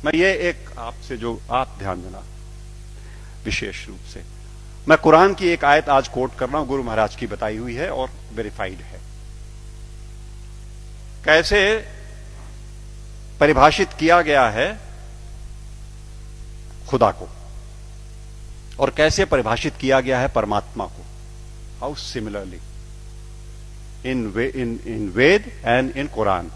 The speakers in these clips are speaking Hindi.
मैं ये एक आपसे जो आप ध्यान देना विशेष रूप से, मैं कुरान की एक आयत आज कोट कर रहा हूं, गुरु महाराज की बताई हुई है और वेरीफाइड है। कैसे परिभाषित किया गया है खुदा को और कैसे परिभाषित किया गया है परमात्मा को। How similarly in Veda and in Quran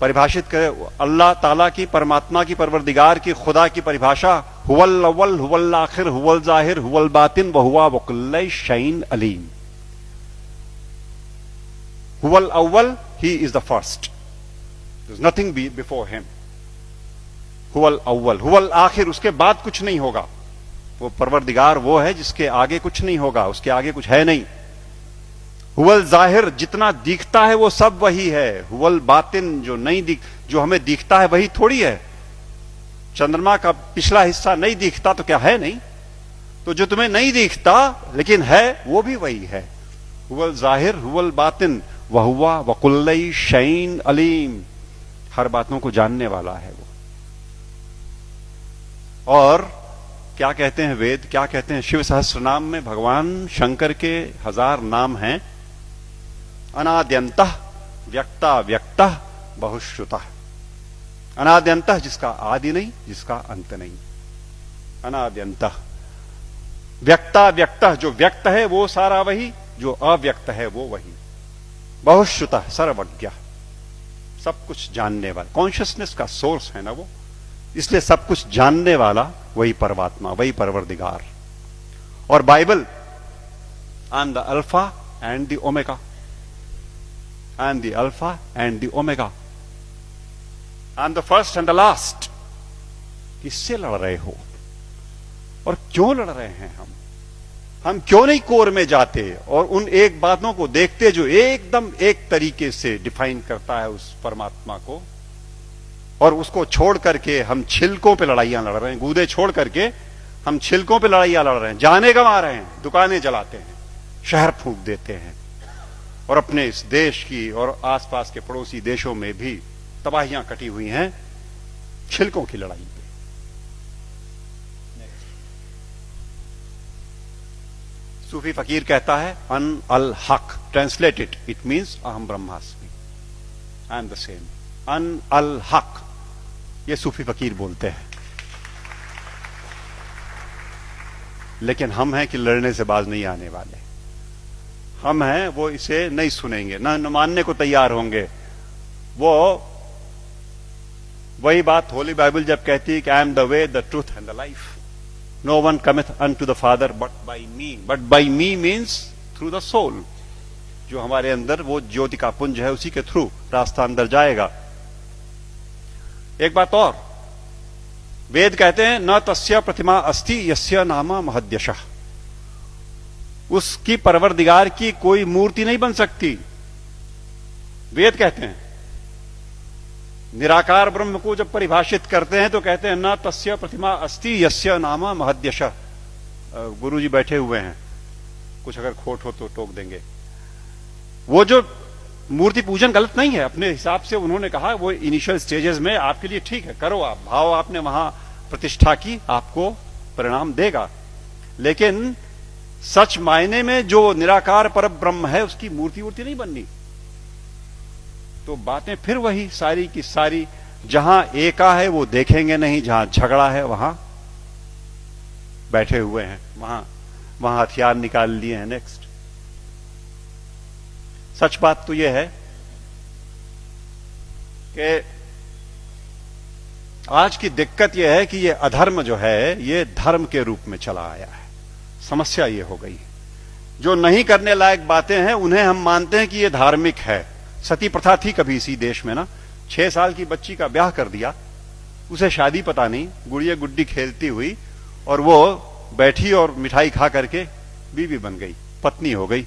परिभाषित करे अल्लाह ताला की, परमात्मा की, परवरदिगार की, खुदा की परिभाषा हुवल अव्वल हुवल आखिर हुवल जाहिर हुवल बातिन व हुवा वकुल्ल शैइन अलीम। हुवल अव्वल, he is the first, there is nothing before him. हुवल अव्वल, हुवल आखिर, उसके बाद कुछ नहीं होगा। वो परवरदिगार वो है जिसके आगे कुछ नहीं होगा, उसके आगे कुछ है नहीं। हुवल जाहिर, जितना दिखता है वो सब वही है। हुवल बातिन, जो हमें दिखता है वही थोड़ी है। चंद्रमा का पिछला हिस्सा नहीं दिखता तो क्या है नहीं? तो जो तुम्हें नहीं दिखता लेकिन है वो भी वही है। हुवल जाहिर हुवल बातिन वहुवा वकुल्ल शैइन अलीम, हर बातों को जानने वाला है वो। और क्या कहते हैं वेद, क्या कहते हैं? शिव सहस्त्र नाम में भगवान शंकर के 1000 नाम हैं। अनाद्यंतः व्यक्ता व्यक्तः बहुश्रुतः। अनाद्यंतः, जिसका आदि नहीं, जिसका अंत नहीं। अनाद्यंतः व्यक्ता व्यक्तः, जो व्यक्त है वो सारा वही, जो अव्यक्त है वो वही। बहुश्रुतः, सर्वज्ञ, सब कुछ जानने वाला, कॉन्शियसनेस का सोर्स है ना वो, इसलिए सब कुछ जानने वाला वही परमात्मा, वही परवरदिगार। और Bible, I am the alpha and the omega, I am the alpha and the omega, I am the first and the last. किससे लड़ रहे हो और क्यों लड़ रहे हैं? हम क्यों नहीं कोर में जाते और उन एक बातों को देखते जो एकदम एक तरीके से डिफाइन करता है उस परमात्मा को, और उसको छोड़ करके हम छिलकों पे लड़ाइयां लड़ रहे हैं। गूदे छोड़ करके हम छिलकों पे लड़ाइयां लड़ रहे हैं, जाने गंवा रहे हैं, दुकानें जलाते हैं, शहर फूंक देते हैं, और अपने इस देश की और आसपास के पड़ोसी देशों में भी तबाहियां कटी हुई हैं छिलकों की लड़ाई पे। सूफी फकीर कहता है अन अल हक, ट्रांसलेटेड इट मीन्स अहम ब्रह्मास्मि, आई एम द सेम। अन अल हक, ये सूफी फकीर बोलते हैं। लेकिन हम हैं कि लड़ने से बाज नहीं आने वाले। हम हैं वो इसे नहीं सुनेंगे, न मानने को तैयार होंगे। वो वही बात होली बाइबल जब कहती है कि I am the way the truth and the life, no one cometh unto the father but by me. But by me means through the soul, जो हमारे अंदर वो ज्योति का पुंज है, उसी के थ्रू रास्ता अंदर जाएगा। एक बात और, वेद कहते हैं न तस्य प्रतिमा अस्ति यस्य नामा महद्यशः, उसकी परवरदिगार की कोई मूर्ति नहीं बन सकती। वेद कहते हैं निराकार ब्रह्म को जब परिभाषित करते हैं तो कहते हैं न तस्य प्रतिमा अस्ति यस्य नामा महद्यशः। गुरु जी बैठे हुए हैं, कुछ अगर खोट हो तो टोक देंगे। वो जो मूर्ति पूजन गलत नहीं है, अपने हिसाब से उन्होंने कहा वो इनिशियल स्टेजेस में आपके लिए ठीक है, करो आप, भाव आपने वहां प्रतिष्ठा की, आपको परिणाम देगा। लेकिन सच मायने में जो निराकार पर ब्रह्म है उसकी मूर्ति वूर्ति नहीं बननी। तो बातें फिर वही सारी की सारी, जहां एका है वो देखेंगे नहीं, जहां झगड़ा है वहां बैठे हुए हैं, वहां हथियार निकाल लिए हैं। नेक्स्ट, सच बात तो यह है कि आज की दिक्कत यह है कि यह अधर्म जो है ये धर्म के रूप में चला आया है। समस्या ये हो गई, जो नहीं करने लायक बातें हैं उन्हें हम मानते हैं कि ये धार्मिक है। सती प्रथा थी कभी इसी देश में ना, 6 साल की बच्ची का ब्याह कर दिया, उसे शादी पता नहीं, गुड़िया गुड्डी खेलती हुई, और वो बैठी और मिठाई खा करके बीवी बन गई, पत्नी हो गई।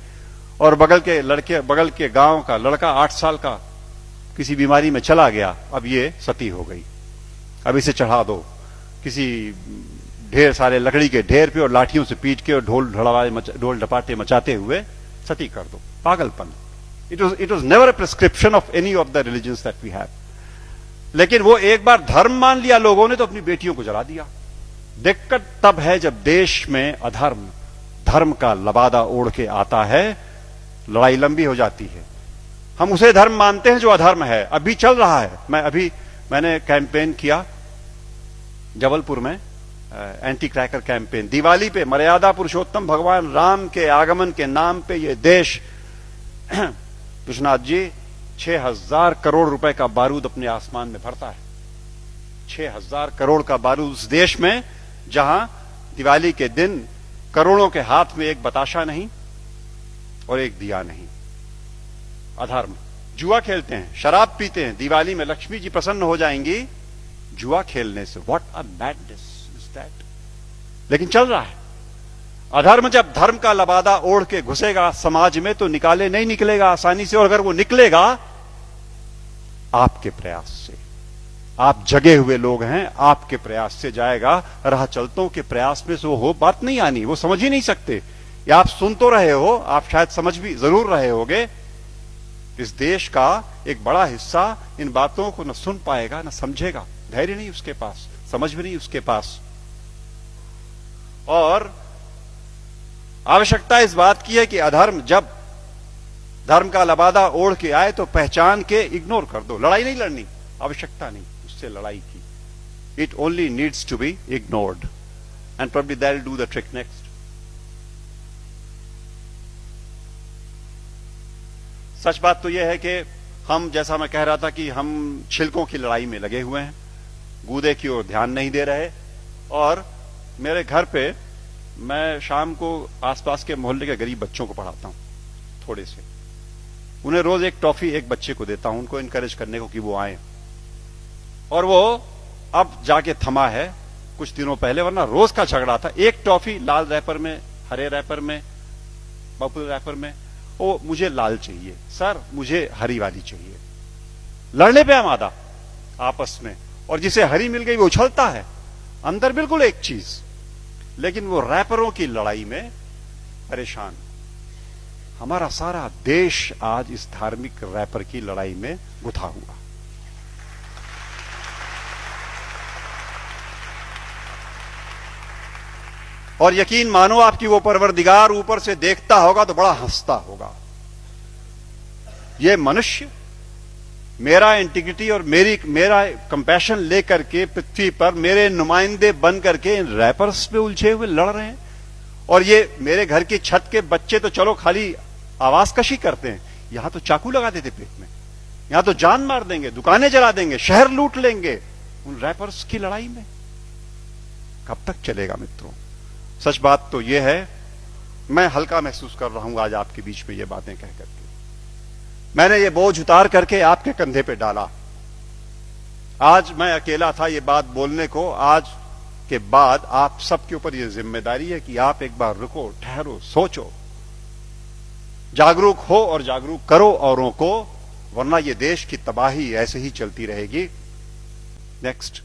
और बगल के गांव का लड़का 8 साल का किसी बीमारी में चला गया, अब ये सती हो गई। अब इसे चढ़ा दो किसी ढेर सारे लकड़ी के ढेर पे और लाठियों से पीट के और ढोल ढपाटे मचाते हुए सती कर दो। पागलपन। It was never a prescription of any of the religions that we have. लेकिन वो एक बार धर्म मान लिया लोगों ने तो अपनी बेटियों को जला दिया। दिक्कत तब है जब देश में अधर्म धर्म का लबादा ओढ़ के आता है, लड़ाई लंबी हो जाती है। हम उसे धर्म मानते हैं जो अधर्म है। अभी चल रहा है, मैंने कैंपेन किया जबलपुर में, एंटी क्रैकर कैंपेन। दिवाली पे मर्यादा पुरुषोत्तम भगवान राम के आगमन के नाम पे ये देश विश्वनाथ जी 6,000 करोड़ रुपए का बारूद अपने आसमान में भरता है। 6,000 करोड़ का बारूद उस देश में जहां दिवाली के दिन करोड़ों के हाथ में एक बताशा नहीं और एक दिया नहीं। अधर्म। जुआ खेलते हैं, शराब पीते हैं, दिवाली में लक्ष्मी जी प्रसन्न हो जाएंगी जुआ खेलने से। What a madness is that. लेकिन चल रहा है। अधर्म जब धर्म का लबादा ओढ़ के घुसेगा समाज में तो नहीं निकलेगा आसानी से। और अगर वो निकलेगा आपके प्रयास से, आप जगे हुए लोग हैं, आपके प्रयास से जाएगा। राह चलतों के प्रयास में से वो हो बात नहीं आनी, वो समझ ही नहीं सकते। या आप सुन तो रहे हो, आप शायद समझ भी जरूर रहे होगे। इस देश का एक बड़ा हिस्सा इन बातों को न सुन पाएगा न समझेगा। धैर्य नहीं उसके पास, समझ भी नहीं उसके पास। और आवश्यकता इस बात की है कि अधर्म जब धर्म का लबादा ओढ़ के आए तो पहचान के इग्नोर कर दो। लड़ाई नहीं लड़नी, आवश्यकता नहीं उससे लड़ाई की। It only needs to be ignored and probably that will do the trick next. सच बात तो यह है कि हम, जैसा मैं कह रहा था, कि हम छिलकों की लड़ाई में लगे हुए हैं, गूदे की ओर ध्यान नहीं दे रहे। और मेरे घर पे मैं शाम को आसपास के मोहल्ले के गरीब बच्चों को पढ़ाता हूं, थोड़े से। उन्हें रोज एक टॉफी एक बच्चे को देता हूं, उनको इनकरेज करने को कि वो आए। और वो अब जाके थमा है कुछ दिनों पहले, वरना रोज का झगड़ा था। एक टॉफी लाल रैपर में, हरे रैपर में, पर्पल रैपर में। वो मुझे लाल चाहिए सर, मुझे हरी वाली चाहिए। लड़ने पे आमादा आपस में। और जिसे हरी मिल गई वो उछलता है, अंदर बिल्कुल एक चीज, लेकिन वो रैपरों की लड़ाई में परेशान। हमारा सारा देश आज इस धार्मिक रैपर की लड़ाई में गुथा हुआ। और यकीन मानो आपकी वो परवरदिगार ऊपर से देखता होगा तो बड़ा हंसता होगा। ये मनुष्य मेरा इंटीग्रिटी और मेरा कंपैशन लेकर के पृथ्वी पर मेरे नुमाइंदे बन करके इन रैपर्स पे उलझे हुए लड़ रहे हैं। और ये मेरे घर की छत के बच्चे तो चलो खाली आवाज कशी करते हैं, यहां तो चाकू लगा देते पेट में, यहां तो जान मार देंगे, दुकानें जला देंगे, शहर लूट लेंगे उन रैपर्स की लड़ाई में। कब तक चलेगा मित्रों? सच बात तो यह है, मैं हल्का महसूस कर रहा हूं आज आपके बीच में ये बातें कह करके। मैंने ये बोझ उतार करके आपके कंधे पे डाला। आज मैं अकेला था ये बात बोलने को। आज के बाद आप सबके ऊपर ये जिम्मेदारी है कि आप एक बार रुको, ठहरो, सोचो, जागरूक हो और जागरूक करो औरों को, वरना ये देश की तबाही ऐसे ही चलती रहेगी। नेक्स्ट।